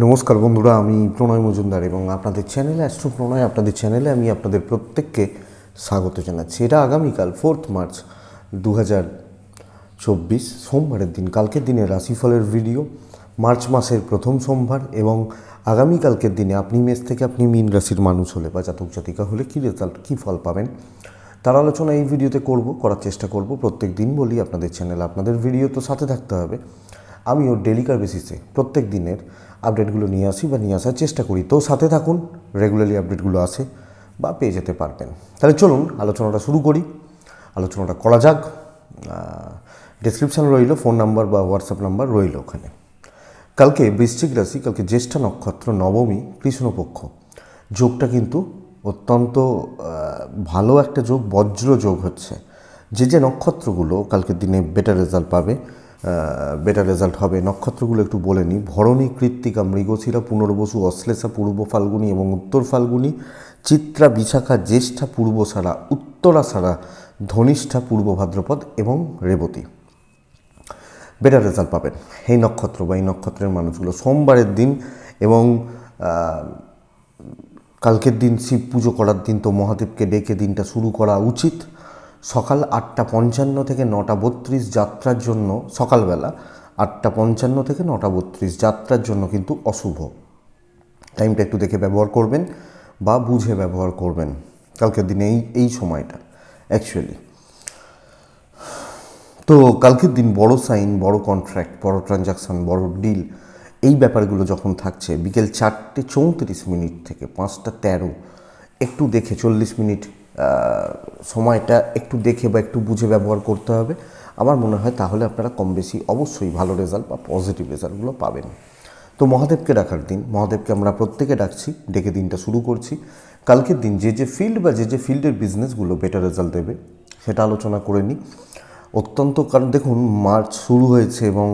নমস্কার বন্ধুরা, আমি প্রণয় মজুমদার এবং আপনাদের চ্যানেলে অ্যাস্ট্রো প্রণয় আপনাদের চ্যানেলে আমি আপনাদের প্রত্যেককে স্বাগত জানাচ্ছি। এটা আগামীকাল 4 মার্চ 2024 সোমবারের দিন। কালকের দিনে রাশিফলের ভিডিও, মার্চ মাসের প্রথম সোমবার এবং আগামীকালকের দিনে আপনি মেষ থেকে আপনি মীন রাশির মানুষ হলে বা জাতক জাতিকা হলে কী রেজাল্ট, কী ফল পাবেন তার আলোচনা এই ভিডিওতে করার চেষ্টা করব। প্রত্যেক দিন বলি আপনাদের চ্যানেল, আপনাদের ভিডিও তো সাথে থাকতে হবে। আমিও ডেলিকার বেসিসে প্রত্যেক দিনের আপডেটগুলো নিয়ে আসি বা নিয়ে আসার চেষ্টা করি। তো সাথে থাকুন, রেগুলারলি আপডেটগুলো আসে বা পেয়ে যেতে পারবেন। তাহলে চলুন আলোচনাটা শুরু করি, আলোচনাটা করা যাক। ডেসক্রিপশান রইল, ফোন নাম্বার বা হোয়াটসঅ্যাপ নাম্বার রইল ওখানে। কালকে বৃশ্চিক রাশি, কালকে জ্যেষ্ঠা নক্ষত্র, নবমী, কৃষ্ণপক্ষ। যোগটা কিন্তু অত্যন্ত ভালো একটা যোগ, বজ্র যোগ হচ্ছে। যে নক্ষত্রগুলো কালকের দিনে বেটার রেজাল্ট হবে, নক্ষত্রগুলো একটু বলে নিই। ভরণী, কৃত্তিকা, মৃগশিরা, পুনর্বসু, অশ্লেষা, পূর্ব ফাল্গুনী এবং উত্তর ফাল্গুনী, চিত্রা, বিশাখা, জ্যেষ্ঠা, পূর্বসারা, উত্তরাষাঢ়া, ধনিষ্ঠা, পূর্ব ভাদ্রপদ এবং রেবতী বেটার রেজাল্ট পাবেন এই নক্ষত্র বা এই নক্ষত্রের মানুষগুলো। সোমবারের দিন এবং কালকের দিন শিব পুজো করার দিন, তো মহাদেবকে ডেকে দিনটা শুরু করা উচিত। সকাল 8:55 থেকে 9:32 যাত্রার জন্য, সকালবেলা 8:55 থেকে 9:32 যাত্রার জন্য কিন্তু অশুভ। টাইমটা একটু দেখে ব্যবহার করবেন বা বুঝে ব্যবহার করবেন কালকের দিনে এই সময়টা অ্যাকচুয়ালি। তো কালকের দিন বড় সাইন, বড় কন্ট্রাক্ট, বড় ট্রানজাকশান, বড় ডিল, এই ব্যাপারগুলো যখন থাকছে বিকেল 4:34 থেকে 5:13, একটু দেখে 40 মিনিট সময়টা একটু দেখে বা একটু বুঝে ব্যবহার করতে হবে আমার মনে হয়। তাহলে আপনারা কম বেশি অবশ্যই ভালো রেজাল্ট বা পজিটিভ রেজাল্টগুলো পাবেন। তো মহাদেবকে ডাকার দিন, মহাদেবকে আমরা প্রত্যেকে ডাকছি, ডেকে দিনটা শুরু করছি। কালকের দিন যে ফিল্ড বা যে ফিল্ডের বিজনেসগুলো বেটার রেজাল্ট দেবে সেটা আলোচনা করে নিই। অত্যন্ত, কারণ দেখুন মার্চ শুরু হয়েছে এবং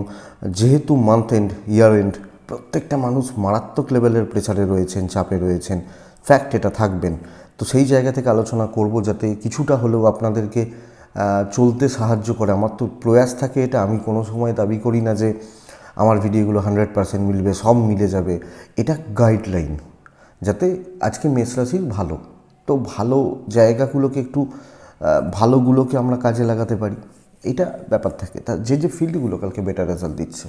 যেহেতু মান্থ এন্ড, ইয়ার এন্ড, প্রত্যেকটা মানুষ মারাত্মক লেভেলের প্রেসারে রয়েছেন, চাপে রয়েছেন, ফ্যাক্ট এটা থাকবেন। তো সেই জায়গা থেকে আলোচনা করব যাতে কিছুটা হলেও আপনাদেরকে চলতে সাহায্য করে। আমার তো প্রয়াস থাকে এটা, আমি কোনো সময় দাবি করি না যে আমার ভিডিওগুলো 100% মিলবে, সব মিলে যাবে। এটা গাইডলাইন, যাতে আজকে মেষ রাশির ভালো, তো ভালো জায়গাগুলোকে একটু ভালোগুলোকে আমরা কাজে লাগাতে পারি, এটা ব্যাপার থাকে। তা যে ফিল্ডগুলো কালকে বেটার রেজাল্ট দিচ্ছে,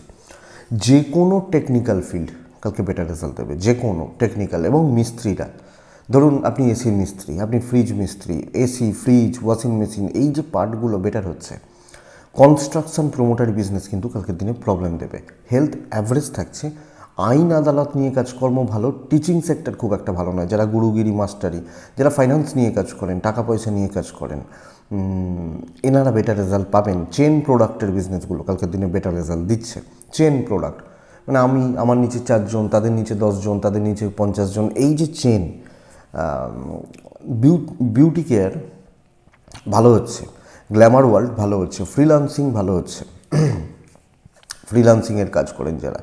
যে কোনো টেকনিক্যাল ফিল্ড কালকে বেটার রেজাল্ট দেবে, যে কোনো টেকনিক্যাল। এবং মিস্ত্রিরা, ধরুন আপনি এসির মিস্ত্রি, আপনি ফ্রিজ মিস্ত্রি, এসি, ফ্রিজ, ওয়াশিং মেশিন, এই যে পার্টগুলো বেটার হচ্ছে। কনস্ট্রাকশন, প্রোমোটারি বিজনেস কিন্তু কালকের দিনে প্রবলেম দেবে। হেলথ অ্যাভারেজ থাকছে। আইন আদালত নিয়ে কাজকর্ম ভালো। টিচিং সেক্টর খুব একটা ভালো নয়। যারা গুরুগিরি, মাস্টারি, যারা ফাইন্যান্স নিয়ে কাজ করেন, টাকা পয়সা নিয়ে কাজ করেন, এনারা বেটার রেজাল্ট পাবেন। চেন প্রোডাক্টের বিজনেসগুলো কালকের দিনে বেটার রেজাল্ট দিচ্ছে। চেন প্রোডাক্ট মানে আমার নিচে 4 জন, তাদের নিচে 10 জন, তাদের নিচে 50 জন, এই যে চেন। বিউটি কেয়ার ভালো হচ্ছে, গ্ল্যামার ওয়ার্ল্ড ভালো হচ্ছে, ফ্রিল্যান্সিং ভালো হচ্ছে। ফ্রিল্যান্সিংয়ের কাজ করেন যারা,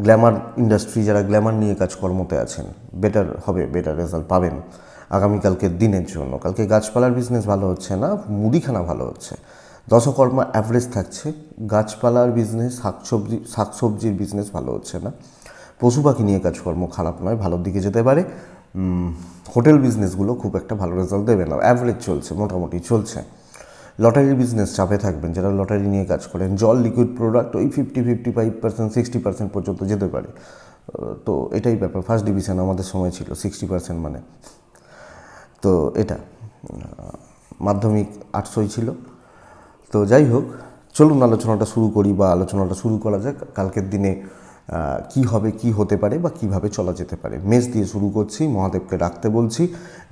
গ্ল্যামার ইন্ডাস্ট্রি, যারা গ্ল্যামার নিয়ে কাজকর্মতে আছেন, বেটার হবে, বেটার রেজাল্ট পাবেন আগামীকালকের দিনের জন্য। কালকে গাছপালার বিজনেস ভালো হচ্ছে না, মুদিখানা ভালো হচ্ছে। দশকর্মা অ্যাভারেজ থাকছে। গাছপালার বিজনেস, শাকসবজির বিজনেস ভালো হচ্ছে না। পশু পাখি নিয়ে কাজকর্ম খারাপ নয়, ভালোর দিকে যেতে পারে। হোটেল বিজনেসগুলো খুব একটা ভালো রেজাল্ট দেবে না, অ্যাভারেজ চলছে, মোটামুটি চলছে। লটারির বিজনেস চাপে থাকবেন যারা লটারি নিয়ে কাজ করেন। জল, লিকুইড প্রোডাক্ট ওই 55%, 60% পর্যন্ত যেতে পারে। তো এটাই ব্যাপার। ফার্স্ট ডিভিশন আমাদের সময় ছিল 60%, মানে তো এটা মাধ্যমিক 800 ছিল। তো যাই হোক, চলুন আলোচনাটা শুরু করি বা আলোচনাটা শুরু করা যাক। কালকের দিনে কি হবে, কি হতে পারে বা কিভাবে চলা যেতে পারে। মেষ দিয়ে শুরু করছি, মহাদেবকে ডাকতে বলছি,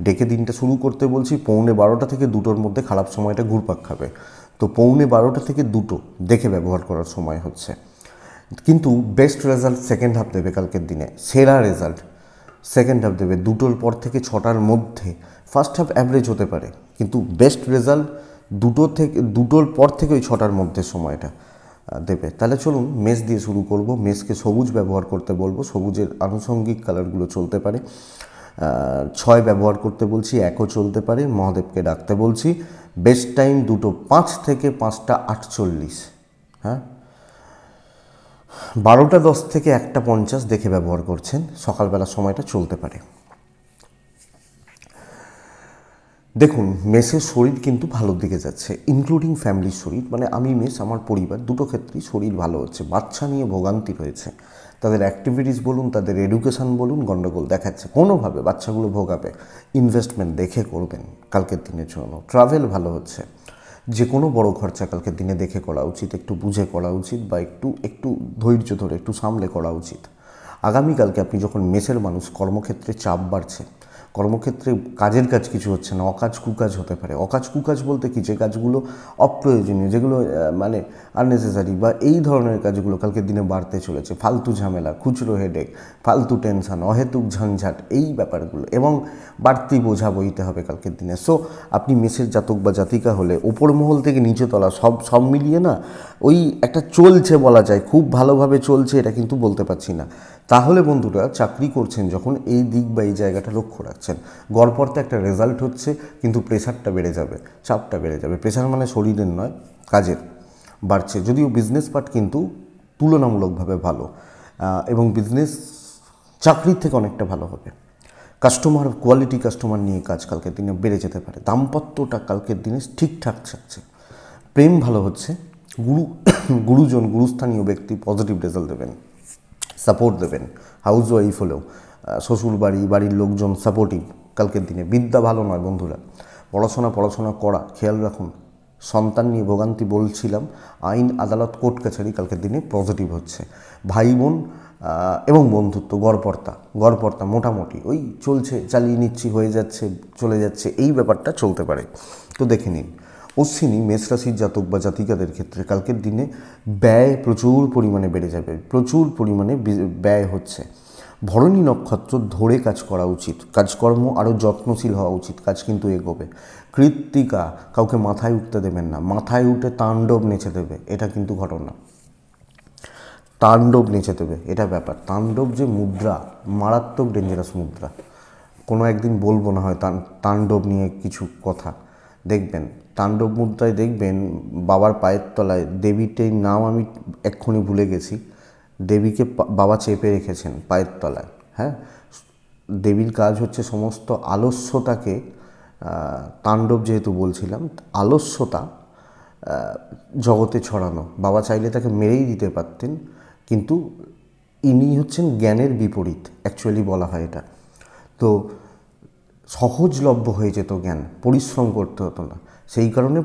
ডেকে দিনটা শুরু করতে বলছি। 11:15 থেকে 2টোর মধ্যে খারাপ সময়টা ঘুরপাক খাবে। তো 11:15 থেকে 2টো দেখে ব্যবহার করার সময় হচ্ছে। কিন্তু বেস্ট রেজাল্ট সেকেন্ড হাফ দেবে কালকের দিনে। সেরা রেজাল্ট সেকেন্ড হাফ দেবে 2টোর পর থেকে 6টার মধ্যে। ফার্স্ট হাফ অ্যাভারেজ হতে পারে, কিন্তু বেস্ট রেজাল্ট 2টোর পর থেকে ওই 6টার মধ্যে সময়টা দেবে। তাহলে চলুন মেষ দিয়ে শুরু করব। মেষকে সবুজ ব্যবহার করতে বলবো, সবুজের আনুষঙ্গিক কালারগুলো চলতে পারে। 6 ব্যবহার করতে বলছি, 1ও চলতে পারে। মহাদেবকে ডাকতে বলছি। বেস্ট টাইম 2:05 থেকে 5:48। হ্যাঁ, 12টা 10 থেকে 1টা 50 দেখে ব্যবহার করছেন, সকালবেলা সময়টা চলতে পারে। দেখুন, মেসের শরীর কিন্তু ভালোর দিকে যাচ্ছে, ইনক্লুডিং ফ্যামিলির শরীর, মানে আমি মেস, আমার পরিবার, দুটো ক্ষেত্রেই শরীর ভালো হচ্ছে। বাচ্চা নিয়ে ভোগান্তি রয়েছে, তাদের অ্যাক্টিভিটিস বলুন, তাদের এডুকেশান বলুন, গণ্ডগোল দেখাচ্ছে, কোনোভাবে বাচ্চাগুলো ভোগাবে। ইনভেস্টমেন্ট দেখে করবেন কালকের দিনের জন্য। ট্রাভেল ভালো হচ্ছে, যে কোনো বড় খরচা কালকের দিনে দেখে করা উচিত, একটু বুঝে করা উচিত, বা একটু ধৈর্য ধরে একটু সামলে করা উচিত। আগামীকালকে আপনি যখন মেসের মানুষ, কর্মক্ষেত্রে চাপ বাড়ছে, কর্মক্ষেত্রে কাজের কাজ কিছু হচ্ছে না, অকাজ কুকাজ হতে পারে। অকাজ কুকাজ বলতে কি, যে কাজগুলো অপ্রয়োজনীয়, যেগুলো মানে আননেসেসারি, বা এই ধরনের কাজগুলো কালকের দিনে বাড়তে চলেছে। ফালতু ঝামেলা, খুচরো হেডেক, ফালতু টেনশান, অহেতুক ঝঞ্ঝাট, এই ব্যাপারগুলো, এবং বাড়তি বোঝা বইতে হবে কালকের দিনে। সো আপনি মেসের জাতক বা জাতিকা হলে ওপর মহল থেকে নিচে তলা সব মিলিয়ে না, ওই একটা চলছে বলা যায়, খুব ভালোভাবে চলছে এটা কিন্তু বলতে পারছি না। তাহলে বন্ধুরা, চাকরি করছেন যখন, এই দিক বা এই জায়গাটা লক্ষ্য রাখছেন। গড়পড়তে একটা রেজাল্ট হচ্ছে, কিন্তু প্রেশারটা বেড়ে যাবে, চাপটা বেড়ে যাবে। প্রেশার মানে শরীরের নয়, কাজের বাড়ছে। যদিও বিজনেস পার্ট কিন্তু তুলনামূলকভাবে ভালো, এবং বিজনেস চাকরির থেকে অনেকটা ভালো হবে। কাস্টমার, কোয়ালিটি কাস্টমার নিয়ে কাজ কালকের দিনে বেড়ে যেতে পারে। দাম্পত্যটা কালকের দিনে ঠিকঠাক থাকছে। প্রেম ভালো হচ্ছে। গুরুজন, গুরুস্থানীয় ব্যক্তি পজিটিভ রেজাল্ট দেবেন, সাপোর্ট দেবেন। হাউস ওয়াইফ হলেও শ্বশুর বাড়ির লোকজন সাপোর্টিভ কালকের দিনে। বিদ্যা ভালো নয় বন্ধুরা, পড়াশোনা করা, খেয়াল রাখুন। সন্তান নিয়ে ভোগান্তি বলছিলাম, আইন আদালত কোর্ট কাছারি কালকের দিনে পজিটিভ হচ্ছে। ভাই বোন এবং বন্ধুত্ব, গড়পড়তা মোটামুটি ওই চলছে, চালিয়ে নিচ্ছি, হয়ে যাচ্ছে, চলে যাচ্ছে, এই ব্যাপারটা চলতে পারে। তো দেখে নিন, অশ্বিনী মেষ রাশির জাতক বা জাতিকাদের ক্ষেত্রে কালকের দিনে ব্যয় প্রচুর পরিমাণে বেড়ে যাবে, প্রচুর পরিমাণে ব্যয় হচ্ছে। ভরণী নক্ষত্র ধরে কাজ করা উচিত, কাজকর্ম আরও যত্নশীল হওয়া উচিত, কাজ কিন্তু এগোবে। কৃত্তিকা, কাউকে মাথায় উঠতে দেবেন না, মাথায় উঠে তাণ্ডব নেচে দেবে, এটা কিন্তু ঘটনা। তাণ্ডব নেচে দেবে, এটা ব্যাপার। তাণ্ডব যে মুদ্রা, মারাত্মক ডেঞ্জারাস মুদ্রা। কোনো একদিন বলবো না হয় তাণ্ডব নিয়ে কিছু কথা, দেখবেন তাণ্ডব মুদ্রায় দেখবেন বাবার পায়ের তলায় দেবীটির নাম আমি এক্ষুনি ভুলে গেছি, দেবীকে বাবা চেপে রেখেছেন পায়ের তলায়। হ্যাঁ, দেবীর কাজ হচ্ছে সমস্ত আলস্যতাকে, তাণ্ডব যেহেতু বলছিলাম, আলস্যতা জগতে ছড়ানো। বাবা চাইলে তাকে মেরেই দিতে পারতেন, কিন্তু ইনি হচ্ছেন জ্ঞানের বিপরীত, অ্যাকচুয়ালি বলা হয় এটা। তো সহজলভ্য হয়ে যেত জ্ঞান, পরিশ্রম করতে হতো না। সেই কারণে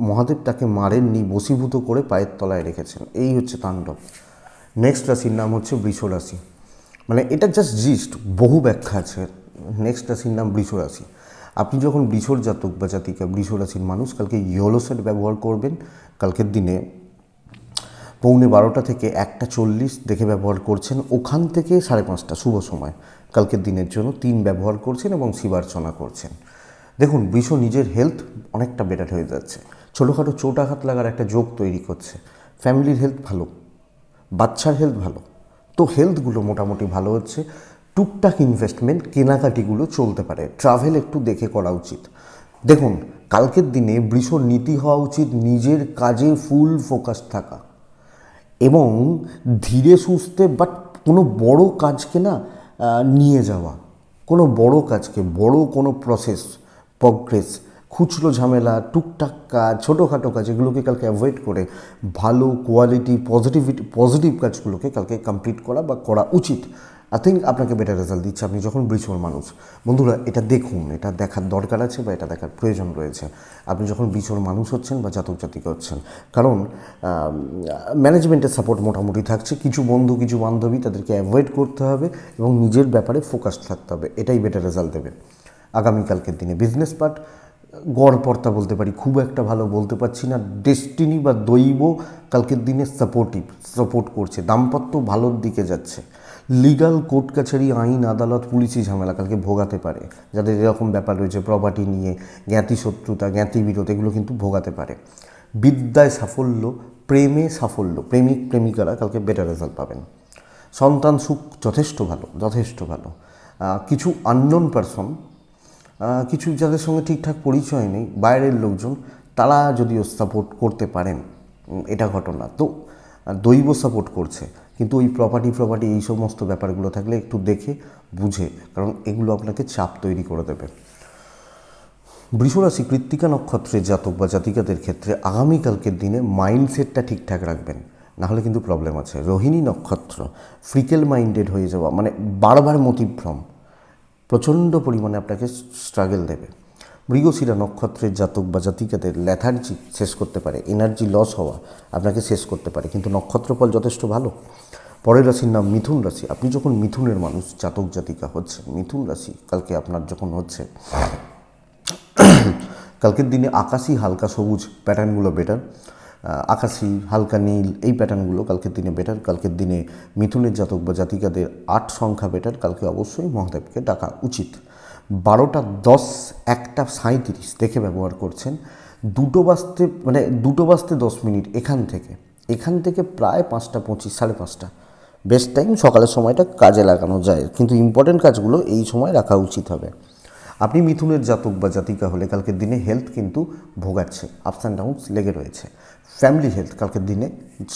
মহাদেব তাকে মারেননি, বশীভূত করে পায়ের তলায় রেখেছেন। এই হচ্ছে তাণ্ডব। নেক্সট রাশির নাম হচ্ছে বৃষ রাশি। মানে এটা জাস্ট জিস্ট, বহু ব্যাখ্যা আছে। নেক্সট রাশির নাম বৃষ রাশি। আপনি যখন বৃষর জাতক বা জাতিকা, বৃষ রাশির মানুষ, কালকে ইয়েলো সেট ব্যবহার করবেন। কালকের দিনে 12:15 থেকে 1:40 দেখে ব্যবহার করছেন, ওখান থেকে 5:30 শুভ সময় কালকের দিনের জন্য 3 ব্যবহার করছেন এবং শিবার্চনা করছেন। দেখুন, বৃষ নিজের হেলথ অনেকটা বেটার হয়ে যাচ্ছে, ছোটোখাটো চোট আঘাত লাগার একটা যোগ তৈরি করছে। ফ্যামিলির হেলথ ভালো, বাচ্চার হেলথ ভালো, তো হেলথগুলো মোটামুটি ভালো হচ্ছে। টুকটাক ইনভেস্টমেন্ট, কেনাকাটিগুলো চলতে পারে। ট্রাভেল একটু দেখে করা উচিত। দেখুন, কালকের দিনে বৃষর নীতি হওয়া উচিত নিজের কাজে ফুল ফোকাস থাকা, এবং ধীরে সুস্থে, বাট কোনো বড় কাজকে না নিয়ে যাওয়া, কোনো বড় কাজকে, বড় কোনো প্রগ্রেস, খুচরো ঝামেলা, টুকটাক কাজ, ছোটোখাটো কাজ, এগুলোকে কালকে অ্যাভয়েড করে ভালো কোয়ালিটি পজিটিভ কাজগুলোকে কালকে কমপ্লিট করা বা করা উচিত। আই থিঙ্ক আপনাকে বেটার রেজাল্ট দিচ্ছে আপনি যখন বৃষর মানুষ। বন্ধুরা, এটা দেখুন, এটা দেখার দরকার আছে বা এটা দেখার প্রয়োজন রয়েছে আপনি যখন বৃষর মানুষ হচ্ছেন বা জাতক জাতিকা হচ্ছেন। কারণ ম্যানেজমেন্টের সাপোর্ট মোটামুটি থাকছে, কিছু বন্ধু, কিছু বান্ধবী, তাদেরকে অ্যাভয়েড করতে হবে এবং নিজের ব্যাপারে ফোকাস থাকতে হবে, এটাই বেটার রেজাল্ট দেবে আগামীকালকের দিনে। বিজনেস পার্ট গড়পড়তা বলতে পারি, খুব একটা ভালো বলতে পারছি না। ডেস্টিনি বা দৈব কালকের দিনে সাপোর্ট করছে। দাম্পত্য ভালোর দিকে যাচ্ছে। লিগাল কোর্ট কাছারি, আইন আদালত, পুলিশি ঝামেলা কালকে ভোগাতে পারে। যাদের এরকম ব্যাপার রয়েছে, প্রপার্টি নিয়ে জ্ঞাতি শত্রুতা, জ্ঞাতি বিরোধ, এগুলো কিন্তু ভোগাতে পারে। বিদ্যায় সাফল্য, প্রেমে সাফল্য, প্রেমিক প্রেমিকারা কালকে বেটার রেজাল্ট পাবেন। সন্তান সুখ যথেষ্ট ভালো। কিছু আননোন পারসন, কিছু যাদের সঙ্গে ঠিকঠাক পরিচয় নেই, বাইরের লোকজন, তারা যদিও সাপোর্ট করতে পারেন, এটা ঘটনা। তো দৈব সাপোর্ট করছে, কিন্তু ওই প্রপার্টি এই সমস্ত ব্যাপারগুলো থাকলে একটু দেখে বুঝে, কারণ এগুলো আপনাকে চাপ তৈরি করে দেবে। বৃষরাশি কৃত্তিকা নক্ষত্রের জাতক বা জাতিকাদের ক্ষেত্রে আগামীকালকের দিনে মাইন্ডসেটটা ঠিকঠাক রাখবেন, নাহলে কিন্তু প্রবলেম আছে। রোহিণী নক্ষত্র ফ্রিকেল মাইন্ডেড হয়ে যাওয়া, মানে বারবার মতিভ্রম প্রচণ্ড পরিমাণে আপনাকে স্ট্রাগল দেবে। মৃগশিরা নক্ষত্রের জাতক বা জাতিকাদের ল্যাথার্জি শেষ করতে পারে, এনার্জি লস হওয়া আপনাকে শেষ করতে পারে, কিন্তু নক্ষত্রফল যথেষ্ট ভালো। পরের রাশির নাম মিথুন রাশি। আপনি যখন মিথুনের মানুষ, জাতক জাতিকা হচ্ছে মিথুন রাশি, কালকে আপনার যখন হচ্ছে, কালকের দিনে আকাশি হালকা সবুজ প্যাটার্নগুলো বেটার, আকাশি হালকা নীল এই প্যাটার্নগুলো কালকের দিনে বেটার। কালকের দিনে মিথুনের জাতক বা জাতিকাদের 8 সংখ্যা বেটার। কালকে অবশ্যই মহাদেবকে ডাকা উচিত। 12টা 10 1টা 37 দেখে ব্যবহার করছেন। 2টো বাজতে মানে 2টো বাজতে 10 মিনিট এখান থেকে প্রায় 5টা 25 5:30 বেস্ট টাইম। সকালের সময়টা কাজে লাগানো যায়, কিন্তু ইম্পর্টেন্ট কাজগুলো এই সময় রাখা উচিত হবে। আপনি মিথুনের জাতক বা জাতিকা হলে কালকের দিনে হেলথ কিন্তু ভোগাচ্ছে, আপস অ্যান্ড ডাউনস লেগে রয়েছে। ফ্যামিলি হেলথ কালকের দিনে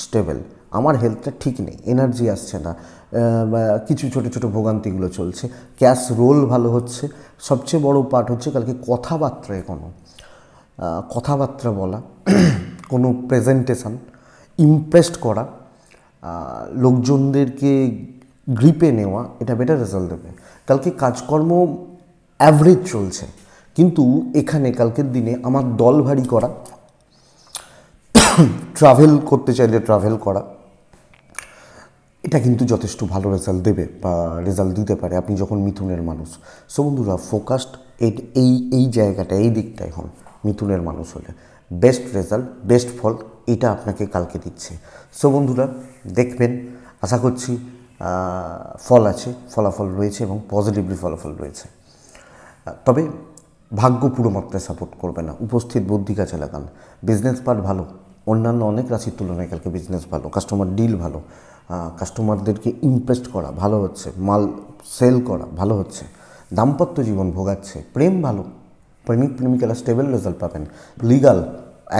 স্টেবল। আমার হেলথটা ঠিক নেই, এনার্জি আসছে না, কিছু ছোটো ছোটো ভোগান্তিগুলো চলছে। ক্যাশ রোল ভালো হচ্ছে। সবচেয়ে বড় পার্ট হচ্ছে কালকে কথাবার্তা বলা, কোনো প্রেজেন্টেশন, ইমপ্রেসড করা, লোকজনদেরকে গ্রিপে নেওয়া, এটা বেটার রেজাল্ট দেবে। কালকে কাজকর্ম অ্যাভারেজ চলছে, কিন্তু এখানে কালকের দিনে আমার দল ভারী করা, ট্রাভেল করতে চাইলে ট্রাভেল করা, এটা কিন্তু যথেষ্ট ভালো রেজাল্ট দেবে বা রেজাল্ট দিতে পারে আপনি যখন মিথুনের মানুষ। সো বন্ধুরা, ফোকাসড এই জায়গাটা, এই দিকটায় হন মিথুনের মানুষ হলে। বেস্ট রেজাল্ট, বেস্ট ফল এটা আপনাকে কালকে দিচ্ছে। সো বন্ধুরা, দেখবেন, আশা করছি ফল আছে, ফলাফল রয়েছে এবং পজিটিভলি ফলাফল রয়েছে। তবে ভাগ্য পুরো মাত্রায় সাপোর্ট করবে না, উপস্থিত বুদ্ধি কাজে লাগান। বিজনেস পার্ট ভালো, অন্যান্য অনেক রাশির তুলনায় কালকে বিজনেস ভালো, কাস্টমার ডিল ভালো, কাস্টমারদেরকে ইমপ্রেসড করা ভালো হচ্ছে, মাল সেল করা ভালো হচ্ছে। দাম্পত্য জীবন ভোগাচ্ছে, প্রেম ভালো, প্রেমিক প্রেমিকারা স্টেবল রেজাল্ট পাবেন। লিগাল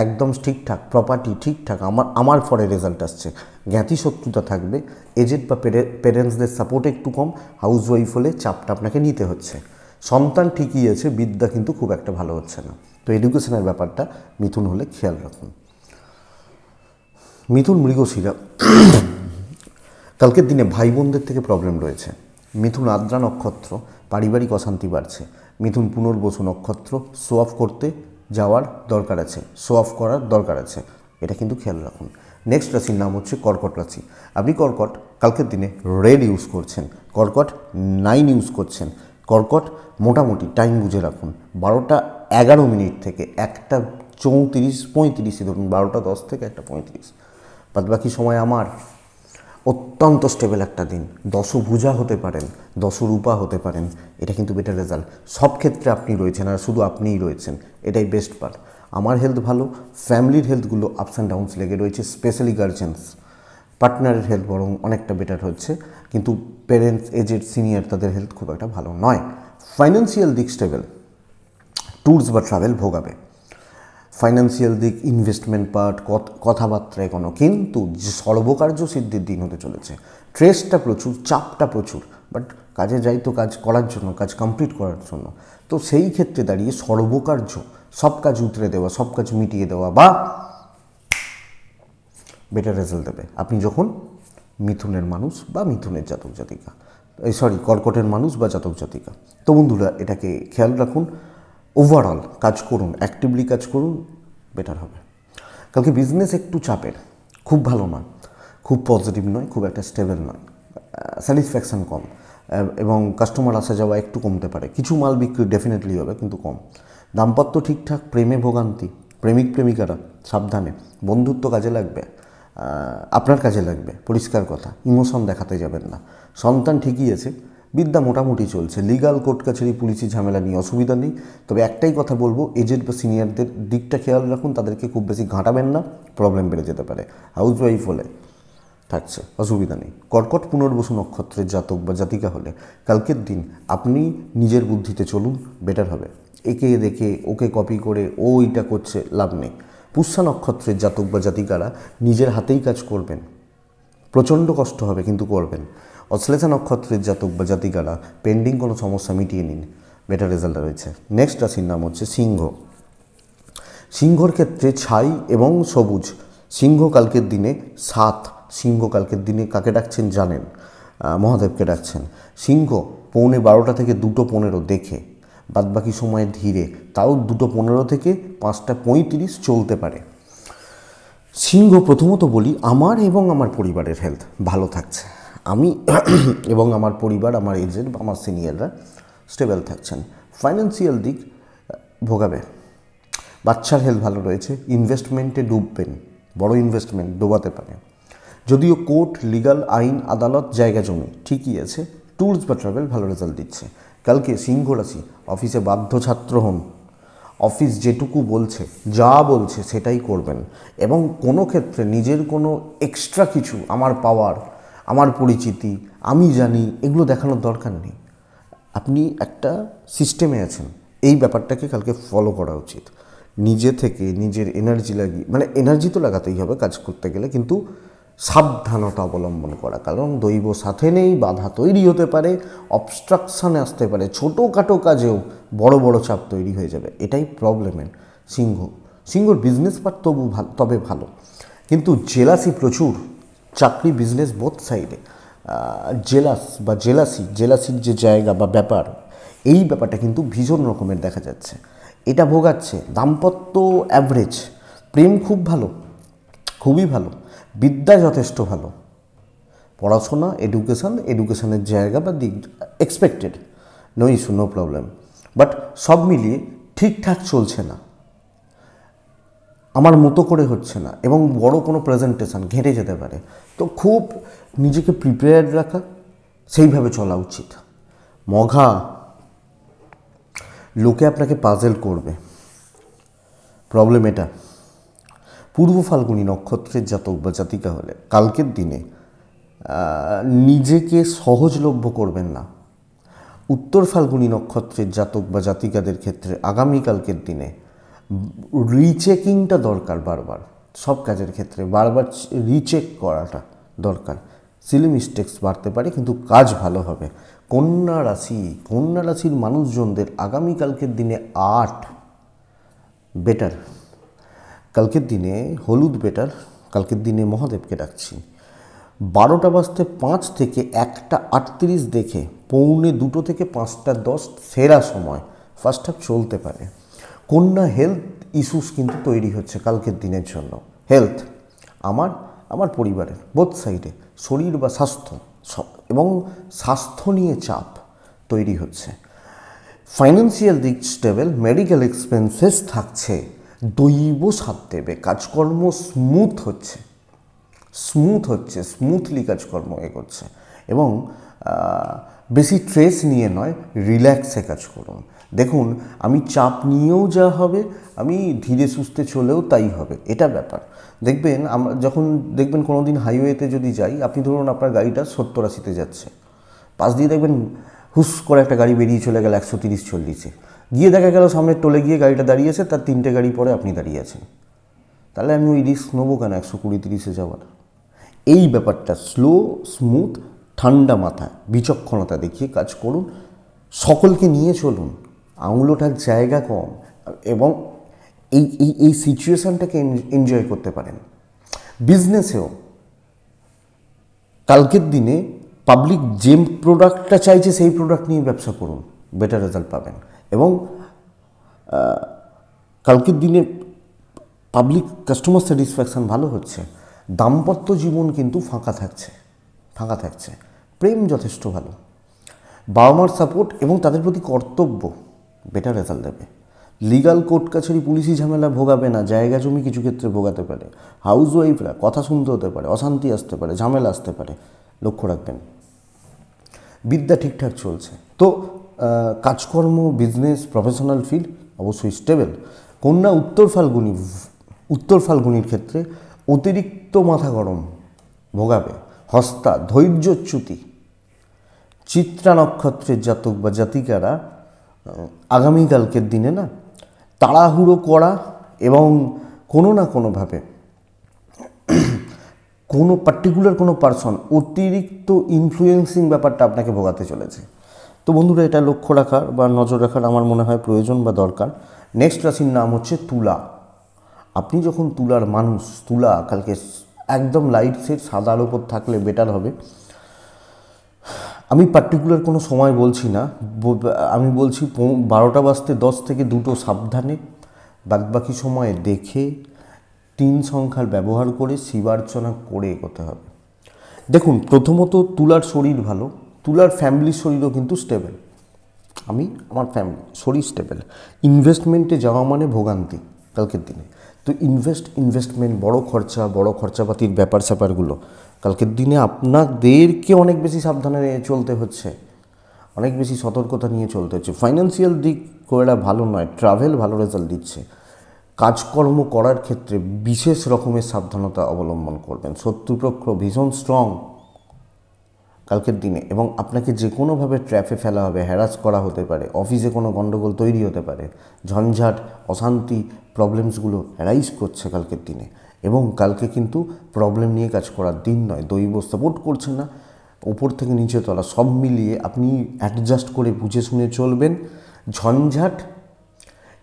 একদম ঠিকঠাক, প্রপার্টি ঠিকঠাক, আমার ফরে রেজাল্ট আসছে। জ্ঞাতি শত্রুতা থাকবে, এজেড বা পেরেন্টসদের সাপোর্ট একটু কম, হাউসওয়াইফ হলে চাপটা আপনাকে নিতে হচ্ছে। সন্তান ঠিকই আছে, বিদ্যা কিন্তু খুব একটা ভালো হচ্ছে না। তো এডুকেশনের ব্যাপারটা মিথুন হলে খেয়াল রাখুন। মিথুন মৃগশিরা, কালকের দিনে ভাই বোনদের থেকে প্রবলেম রয়েছে। মিথুন আদ্রা নক্ষত্র, পারিবারিক অশান্তি বাড়ছে। মিথুন পুনর্বসু নক্ষত্র, শো অফ করতে যাওয়ার দরকার আছে, শো অফ করার দরকার আছে, এটা কিন্তু খেয়াল রাখুন। নেক্সট রাশির নাম হচ্ছে কর্কট রাশি। আপনি কর্কট কালকের দিনে রেড ইউজ করছেন, কর্কট 9 ইউজ করছেন। কর্কট মোটামুটি টাইম বুঝে রাখুন, 12টা 11 মিনিট থেকে 1টা 34 35 ধরুন, 12টা 10 থেকে 1টা 35, বাদ বাকি সময় আমার অত্যন্ত স্টেবল একটা দিন। দশভুজা হতে পারেন, দশরূপা হতে পারেন, এটা কিন্তু বেটার রেজাল্ট। সব ক্ষেত্রে আপনি রয়েছেন, আর শুধু আপনিই রয়েছেন, এটাই বেস্ট পার্ট। আমার হেলথ ভালো, ফ্যামিলির হেলথগুলো আপস অ্যান্ড ডাউনস লেগে রয়েছে, স্পেশালি গার্জেন্স। পার্টনারের হেলথ বরং অনেকটা বেটার হচ্ছে, কিন্তু পেরেন্টস, এজেড, সিনিয়র তাদের হেলথ খুব একটা ভালো নয়। ফাইন্যান্সিয়াল দিক স্টেবল, ট্যুরস বা ট্রাভেল ভোগাবে। ফাইন্যান্সিয়াল দিক, ইনভেস্টমেন্ট পার্ট, কথাবার্তায় কোনো, কিন্তু সর্বকার্য সিদ্ধির দিন হতে চলেছে। স্ট্রেসটা প্রচুর, চাপটা প্রচুর, বাট কাজে যাই তো কাজ করার জন্য, কাজ কমপ্লিট করার জন্য। তো সেই ক্ষেত্রে দাঁড়িয়ে সর্বকার্য, সব কাজ উতরে দেওয়া, সব কাজ মিটিয়ে দেওয়া বা বেটার রেজাল্ট দেবে আপনি যখন মিথুনের মানুষ বা মিথুনের জাতক জাতিকা, কর্কটের মানুষ বা জাতক জাতিকা। তো বন্ধুরা, এটাকে খেয়াল রাখুন। ওভারঅল কাজ করুন, অ্যাক্টিভলি কাজ করুন, বেটার হবে। কালকে বিজনেস একটু চাপের, খুব ভালো নয়, খুব পজিটিভ নয়, খুব একটা স্টেবল নয়, স্যাটিসফ্যাকশান কম, এবং কাস্টমার আসা যাওয়া একটু কমতে পারে। কিছু মাল বিক্রি ডেফিনেটলি হবে, কিন্তু কম। দাম্পত্য ঠিকঠাক, প্রেমে ভোগান্তি, প্রেমিক প্রেমিকারা সাবধানে। বন্ধুত্ব কাজে লাগবে, আপনার কাজে লাগবে, পরিষ্কার কথা, ইমোশন দেখাতে যাবেন না। সন্তান ঠিকই আছে, বিদ্যা মোটামুটি চলছে। লিগাল কোর্ট কাছারি পুলিশি ঝামেলা নিয়ে অসুবিধা নেই। তবে একটাই কথা বলবো, এজেড বা সিনিয়রদের দিকটা খেয়াল রাখুন, তাদেরকে খুব বেশি ঘাঁটাবেন না, প্রবলেম বেড়ে যেতে পারে। হাউসওয়াইফ হলে থাকছে, অসুবিধা নেই। কর্কট পুনর্বসু নক্ষত্রের জাতক বা জাতিকা হলে কালকের দিন আপনি নিজের বুদ্ধিতে চলুন, বেটার হবে। একে দেখে, ওকে কপি করে ও এইটা করছে, লাভ নেই। পুষ্যা নক্ষত্রের জাতক বা জাতিকারা নিজের হাতেই কাজ করবেন, প্রচণ্ড কষ্ট হবে কিন্তু করবেন। অশ্লেষা নক্ষত্রের জাতক বা জাতিকারা পেন্ডিং কোনো সমস্যা মিটিয়ে নিন, বেটার রেজাল্ট রয়েছে। নেক্সট রাশির নাম হচ্ছে সিংহ। সিংহর ক্ষেত্রে ছাই এবং সবুজ। সিংহ কালকের দিনে 7, সিংহ কালকের দিনে কাকে ডাকছেন জানেন, মহাদেবকে ডাকছেন। সিংহ 12:15 থেকে 2:15 দেখে, বাদবাকি সময় ধীরে, তাও 2:15 থেকে 5:35 চলতে পারে। সিংহ প্রথমত বলি, আমার এবং আমার পরিবারের হেলথ ভালো থাকছে। আমি এবং আমার পরিবার, আমার এজেন্ট, আমার সিনিয়ররা স্টেবল থাকছেন। ফাইন্যান্সিয়াল দিক ভোগাবে, বাচ্চার হেলথ ভালো রয়েছে। ইনভেস্টমেন্টে ডুববেন, বড় ইনভেস্টমেন্ট ডোবাতে পারে। যদিও কোর্ট, লিগাল, আইন, আদালত, জায়গা জমি ঠিকই আছে। ট্যুরস বা ট্রাভেল ভালো রেজাল্ট দিচ্ছে। কালকে সিংহ রাশি অফিসে বাধ্য ছাত্র হন। অফিস যেটুকু বলছে, যা বলছে সেটাই করবেন, এবং কোনো ক্ষেত্রে নিজের কোনো এক্সট্রা কিছু, আমার পাওয়ার, আমার পরিচিতি, আমি জানি, এগুলো দেখানোর দরকার নেই। আপনি একটা সিস্টেমে আছেন, এই ব্যাপারটাকে কালকে ফলো করা উচিত। নিজে থেকে নিজের এনার্জি লাগিয়ে, মানে এনার্জি তো লাগাতেই হবে কাজ করতে গেলে, কিন্তু সাবধানতা অবলম্বন করা, কারণ দৈব সাথে নেই, বাধা তৈরি হতে পারে, অবস্ট্রাকশানে আসতে পারে, ছোটোখাটো কাজেও বড় বড় চাপ তৈরি হয়ে যাবে। এটাই প্রবলেমের সিংহর বিজনেস পার্ট তবে ভালো, কিন্তু জেলাসি প্রচুর। চাকরি, বিজনেস বোথ সাইডে জেলাসির যে জায়গা বা ব্যাপার, এই ব্যাপারটা কিন্তু ভীষণ রকমের দেখা যাচ্ছে। এটা ভোগাচ্ছে। দাম্পত্য অ্যাভারেজ, প্রেম খুব ভালো, খুবই ভালো, বিদ্যা যথেষ্ট ভালো, পড়াশোনা, এডুকেশনের জায়গা বা দিক expected, no issue, no problem. But সব মিলিয়ে ঠিকঠাক চলছে না, আমার মতো করে হচ্ছে না, এবং বড় কোনো প্রেজেন্টেশন ঘেঁটে যেতে পারে। তো খুব নিজেকে প্রিপেয়ার্ড রাখা, সেইভাবে চলা উচিত। মঘা, লোকে আপনাকে পাজেল করবে, প্রবলেম এটা। পূর্ব ফাল্গুনী নক্ষত্রের জাতক বা জাতিকা হলে কালকের দিনে নিজেকে সহজলভ্য করবেন না। উত্তর ফাল্গুনী নক্ষত্রের জাতক বা জাতিকাদের ক্ষেত্রে আগামীকালকের দিনে রিচেকিংটা দরকার, বারবার সব কাজের ক্ষেত্রে বারবার রিচেক করাটা দরকার। সিলি মিস্টেক্স বাড়তে পারে, কিন্তু কাজ ভালো হবে। কন্যা রাশির মানুষজনদের আগামীকালকের দিনে 8 বেটার। কালকের দিনে হলুদ বেটার। কালকের দিনে মহাদেবকে ডাকছি। 12:05 থেকে 1:38 দেখে 1:45 থেকে 5:10 সেরা সময়, ফার্স্ট হাফ চলতে পারে। কন্যা হেলথ ইস্যুস কিন্তু তৈরি হচ্ছে কালকের দিনের জন্য। হেলথ, আমার পরিবারের বোথ সাইডে শরীর বা স্বাস্থ্য, এবং স্বাস্থ্য নিয়ে চাপ তৈরি হচ্ছে। ফাইন্যান্সিয়াল দিক স্টেবল, মেডিকেল এক্সপেন্সেস থাকছে, দৈব সাথ দেবে, কাজকর্ম স্মুথলি কাজকর্ম এগোচ্ছে, এবং বেশি স্ট্রেস নিয়ে নয়, রিল্যাক্সে কাজ করুন। দেখুন, আমি চাপ নিয়েও যা হবে, আমি ধীরে সুস্থে চলেও তাই হবে, এটা ব্যাপার। দেখবেন, আমরা যখন দেখবেন কোনো দিন হাইওয়েতে যদি যাই, আপনি ধরুন আপনার গাড়িটা 70-80-তে যাচ্ছে, পাশ দিয়ে দেখবেন হুস করে একটা গাড়ি বেরিয়ে চলে গেল 130-140-এ, গিয়ে দেখা গেল সামনের টোলে গিয়ে গাড়িটা দাঁড়িয়েছে, তার 3টে গাড়ি পরে আপনি দাঁড়িয়ে আছেন। তাহলে আমি ওই রিস্ক নেবো কেন 120-130-এ যাওয়ার? এই ব্যাপারটা স্লো, স্মুথ, ঠান্ডা মাথায় বিচক্ষণতা দেখিয়ে কাজ করুন, সকলকে নিয়ে চলুন, আঙুলোটার জায়গা কম, এবং এই সিচুয়েশানটাকে এনজয় করতে পারেন। বিজনেসেও কালকের দিনে পাবলিক যে প্রোডাক্টটা চাইছে সেই প্রোডাক্ট নিয়ে ব্যবসা করুন, বেটার রেজাল্ট পাবেন। এবং কালকের দিনে পাবলিক কাস্টমার স্যাটিসফ্যাকশান ভালো হচ্ছে। দাম্পত্য জীবন কিন্তু ফাঁকা থাকছে। প্রেম যথেষ্ট ভালো। বাবা মার সাপোর্ট এবং তাদের প্রতি কর্তব্য বেটার রেজাল্ট দেবে। লিগাল কোর্ট কাছারি, পুলিশি ঝামেলা ভোগাবে না, জায়গা জমি কিছু ক্ষেত্রে ভোগাতে পারে। হাউস ওয়াইফরা কথা শুনতে হতে পারে, অশান্তি আসতে পারে, ঝামেলা আসতে পারে, লক্ষ্য রাখবেন। বিদ্যা ঠিকঠাক চলছে। তো কাজকর্ম, বিজনেস, প্রফেশনাল ফিল্ড অবশ্যই স্টেবল। কন্যা উত্তর ফাল্গুনির ক্ষেত্রে অতিরিক্ত মাথা গরম ভোগাবে। হস্তা, ধৈর্যচ্যুতি। চিত্রা নক্ষত্রের জাতক বা জাতিকারা আগামীকালকের দিনে না তাড়াহুড়ো করা এবং কোনো না কোনোভাবে কোনো পার্টিকুলার কোনো পার্সন অতিরিক্ত ইনফ্লুয়েন্সিং ব্যাপারটা আপনাকে ভোগাতে চলেছে। তো বন্ধুরা, এটা লক্ষ্য রাখার বা নজর রাখার আমার মনে হয় প্রয়োজন বা দরকার। নেক্সট রাশির নাম হচ্ছে তুলা। আপনি যখন তুলার মানুষ, তুলা কালকে একদম লাইট শেড সাদার ওপর থাকলে বেটার হবে। আমি পার্টিকুলার কোনো সময় বলছি না, আমি বলছি 12টা বাজতে 10 থেকে 2টো সাবধানে, বাকি সময়ে দেখে 3 সংখ্যার ব্যবহার করে শিবার্চনা করে এগোতে হবে। দেখুন, প্রথমত তুলার শরীর ভালো, তুলার ফ্যামিলির শরীরও কিন্তু স্টেবল। আমার ফ্যামিলি শরীর স্টেবল। ইনভেস্টমেন্টে যাওয়া মানে ভোগান্তি কালকের দিনে। তো ইনভেস্টমেন্ট, বড় খরচাপাতির ব্যাপার স্যাপারগুলো কালকের দিনে আপনাদেরকে অনেক বেশি সাবধানে চলতে হচ্ছে, অনেক বেশি সতর্কতা নিয়ে চলতে হচ্ছে। ফাইন্যান্সিয়াল দিক খুব একটা ভালো নয়, ট্রাভেল ভালো রেজাল্ট দিচ্ছে। কাজকর্ম করার ক্ষেত্রে বিশেষ রকমের সাবধানতা অবলম্বন করবেন। শত্রুপক্ষ ভীষণ স্ট্রং কালকের দিনে, এবং আপনাকে যে কোনোভাবে ট্র্যাপে ফেলা হবে, হ্যারাস করা হতে পারে, অফিসে কোনো গণ্ডগোল তৈরি হতে পারে, ঝঞ্ঝাট, অশান্তি, প্রবলেমসগুলো অ্যারাইজ করছে কালকের দিনে। এবং কালকে কিন্তু প্রবলেম নিয়ে কাজ করার দিন নয়, দৈব সাপোর্ট করছে না, ওপর থেকে নিচে তলা সব মিলিয়ে আপনি অ্যাডজাস্ট করে বুঝে শুনে চলবেন। ঝঞ্ঝাট,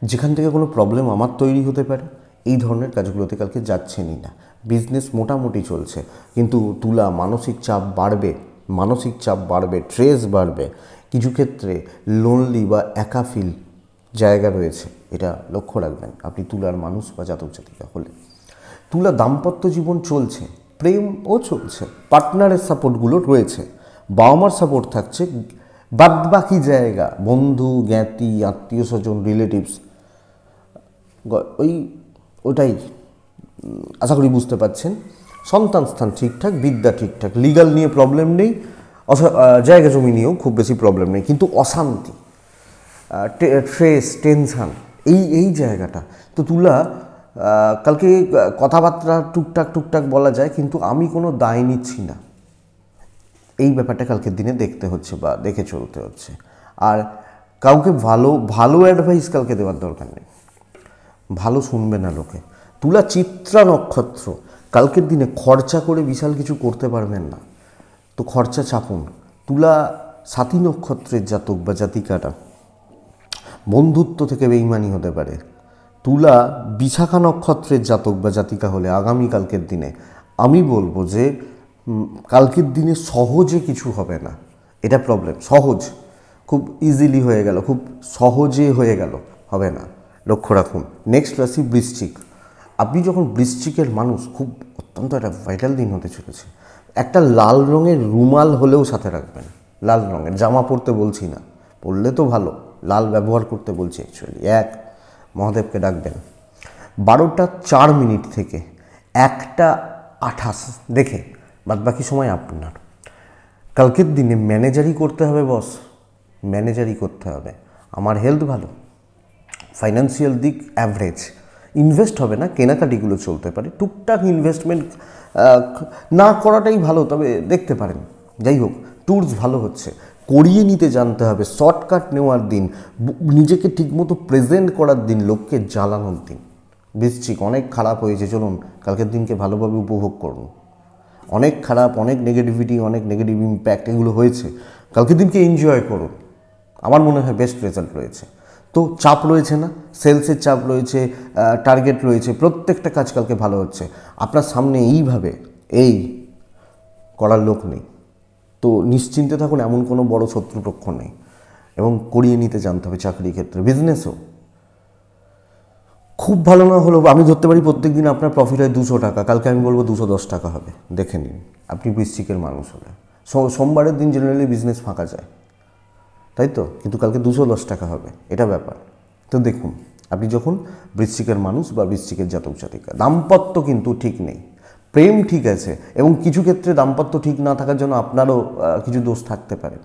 যেখান থেকে কোনো প্রবলেম আমার তৈরি হতে পারে, এই ধরনের কাজগুলোতে কালকে যাচ্ছেনই না। বিজনেস মোটামুটি চলছে, কিন্তু তুলা মানসিক চাপ বাড়বে, স্ট্রেস বাড়বে, কিছু ক্ষেত্রে লোনলি বা একা ফিল জায়গা রয়েছে, এটা লক্ষ্য রাখবেন আপনি তুলার মানুষ বা জাতক জাতিকা হলে। তুলা দাম্পত্য জীবন চলছে, প্রেমও চলছে, পার্টনারের সাপোর্টগুলো রয়েছে, বাবা মার সাপোর্ট থাকছে। বাকি জায়গা বন্ধু, জ্ঞাতি, আত্মীয় স্বজন, রিলেটিভস, ওটাই আশা করি বুঝতে পারছেন। সন্তান স্থান ঠিকঠাক, বিদ্যা ঠিকঠাক, লিগাল নিয়ে প্রবলেম নেই, জায়গা জমি নিয়েও খুব বেশি প্রবলেম নেই, কিন্তু অশান্তি, স্ট্রেস, টেনশান, এই জায়গাটা। তো তুলা কালকে কথাবার্তা টুকটাক বলা যায়, কিন্তু আমি কোনো দায় নিচ্ছি না, এই ব্যাপারটা কালকের দিনে দেখতে হচ্ছে বা দেখে চলতে হচ্ছে। আর কাউকে ভালো অ্যাডভাইস কালকে দেওয়ার দরকার নেই, ভালো শুনবে না লোকে। তুলা চিত্রা নক্ষত্র, কালকের দিনে খরচা করে বিশাল কিছু করতে পারবেন না, তো খরচা চাপুন। তুলা সাথী নক্ষত্রের জাতক বা জাতিকাটা, বন্ধুত্ব থেকে বেইমানি হতে পারে। তুলা বিশাখা নক্ষত্রের জাতক বা জাতিকা হলে আগামীকালকের দিনে আমি বলবো যে কালকের দিনে সহজে কিছু হবে না, এটা প্রবলেম। খুব ইজিলি হয়ে গেল, খুব সহজে হয়ে গেল, হবে না, লক্ষ্য রাখুন। নেক্সট রাশি বৃশ্চিক। আপনি যখন বৃশ্চিকের মানুষ, খুব অত্যন্ত একটা ভাইটাল দিন হতে চলেছে। একটা লাল রঙের রুমাল হলেও সাথে রাখবেন, লাল রঙের জামা পরতে বলছি না, পরলে তো ভালো, লাল ব্যবহার করতে বলছি অ্যাকচুয়ালি। মহাদেবকে ডাকবেন 12টা 4 মিনিট থেকে 1টা 28 দেখে, বাকি সময় আপনার। কালকের দিনে ম্যানেজারই করতে হবে বস, ম্যানেজারই করতে হবে। আমার হেলথ ভালো, ফাইন্যান্সিয়াল দিক অ্যাভারেজ, ইনভেস্ট হবে না, কেনাকাটিগুলো চলতে পারে, টুকটাক ইনভেস্টমেন্ট না করাটাই ভালো, তবে দেখতে পারেন। যাই হোক, ট্যুরস ভালো হচ্ছে, করিয়ে নিতে জানতে হবে, শর্টকাট নেওয়ার দিন, নিজেকে ঠিকমতো প্রেজেন্ট করার দিন, লোককে জ্বালানোর দিন। বৃশ্চিক অনেক খারাপ হয়েছে, চলুন কালকের দিনকে ভালোভাবে উপভোগ করুন। অনেক খারাপ, অনেক নেগেটিভিটি, অনেক নেগেটিভ ইম্প্যাক্ট এগুলো হয়েছে, কালকের দিনকে এনজয় করুন। আমার মনে হয় বেস্ট রেজাল্ট রয়েছে। তো চাপ রয়েছে না, সেলসের চাপ রয়েছে, টার্গেট রয়েছে, প্রত্যেকটা কাজ কালকে ভালো হচ্ছে। আপনার সামনে এইভাবে করার লোক নেই, তো নিশ্চিন্তে থাকুন, এমন কোনো বড় শত্রুপক্ষ নেই, এবং করিয়ে নিতে জানতে হবে। চাকরির ক্ষেত্রে, বিজনেসও খুব ভালো না হলেও আমি ধরতে পারি প্রত্যেক দিন আপনার প্রফিট হয় 200 টাকা, কালকে আমি বলবো 210 টাকা হবে, দেখে নিন আপনি বৃশ্চিকের মানুষ হলে। সোমবারের দিন জেনারেলি বিজনেস ফাঁকা যায়, তাই তো, কিন্তু কালকে 210 টাকা হবে, এটা ব্যাপার। তো দেখুন, আপনি যখন বৃশ্চিকের মানুষ বা বৃশ্চিকের জাতক জাতিকা, দাম্পত্য কিন্তু ঠিক নেই, প্রেম ঠিক আছে, এবং কিছু ক্ষেত্রে দাম্পত্য ঠিক না থাকার জন্য আপনারও কিছু দোষ থাকতে পারে।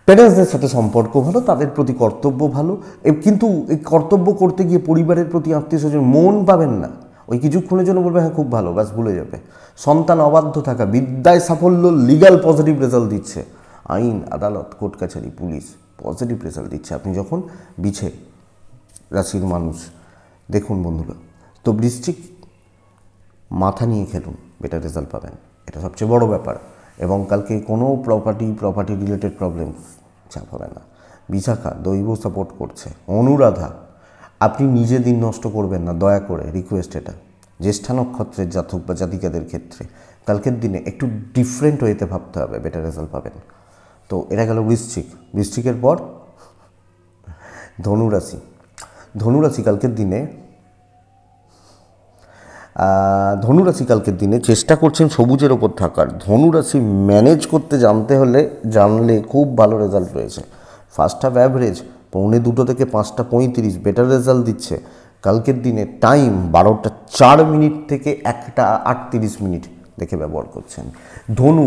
প্যারেন্টসদের সাথে সম্পর্ক ভালো, তাদের প্রতি কর্তব্য ভালো, কিন্তু এই কর্তব্য করতে গিয়ে পরিবারের প্রতি, আত্মীয় স্বজন মন পাবেন না, ওই কিছুক্ষণের জন্য বলবে হ্যাঁ খুব ভালো, ব্যাস ভুলে যাবে। সন্তান অবাধ্য থাকা, বিদ্যায় সাফল্য, লিগাল পজিটিভ রেজাল্ট দিচ্ছে, আইন, আদালত, কোর্ট কাছারি, পুলিশ পজিটিভ রেজাল্ট দিচ্ছে আপনি যখন বিছে রাশির মানুষ। দেখুন বন্ধুরা, তো বৃশ্চিক মাথা নিয়ে খেলুন, বেটার রেজাল্ট পাবেন, এটা সবচেয়ে বড় ব্যাপার। এবং কালকে কোনো প্রপার্টি রিলেটেড প্রবলেম চাপ হবে না। বিশাখা দৈব সাপোর্ট করছে। অনুরাধা, আপনি নিজে দিন নষ্ট করবেন না, দয়া করে রিকোয়েস্ট এটা। জ্যেষ্ঠা নক্ষত্রের জাতক বা জাতিকাদের ক্ষেত্রে কালকের দিনে একটু ডিফারেন্ট ওয়েতে ভাবতে হবে, বেটার রেজাল্ট পাবেন। তো এটা গেল বৃশ্চিকের পর ধনুরাশি কালকের দিনে চেষ্টা করছেন সবুজের ওপর থাকার। ধনুরাশি ম্যানেজ করতে জানলে খুব ভালো রেজাল্ট রয়েছে। ফার্স্ট হাফ অ্যাভারেজ 2:45 থেকে 5:35 বেটার রেজাল্ট দিচ্ছে। কালকের দিনে টাইম 12:04 থেকে 1:38 দেখে ব্যবহার করছেন। ধনু,